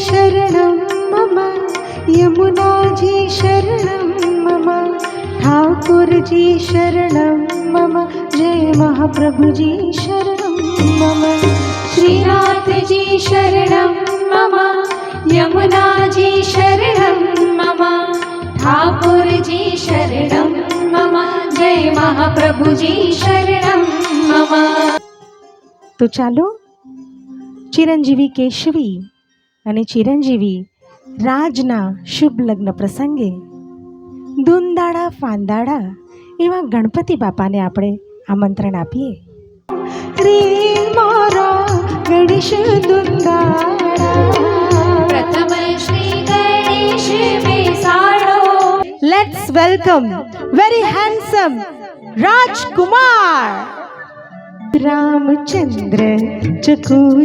शरणं मम, यमुना जी शरणं मम, ठाकुर जी शरणं मम, जय महाप्रभु जी शरणं मम। श्रीनाथ जी शरणं मम, यमुना जी शरणं मम, ठाकुर जी शरणं मम, जय महाप्रभु जी शरणं मम। तो चालो चिरंजीवी केशवी અને ચિરંજીવી રાજના શુભ લગ્ન પ્રસંગે દુંદાળા ફાંદાળા એવા ગણપતિ બાપાને આપણે આમંત્રણ આપીએ। રે મારા ગણેશ દુંદાળા, प्रथम श्री गणेश बेसाड़ो। Let's welcome very handsome Rajkumar Ramchandra ચકુર।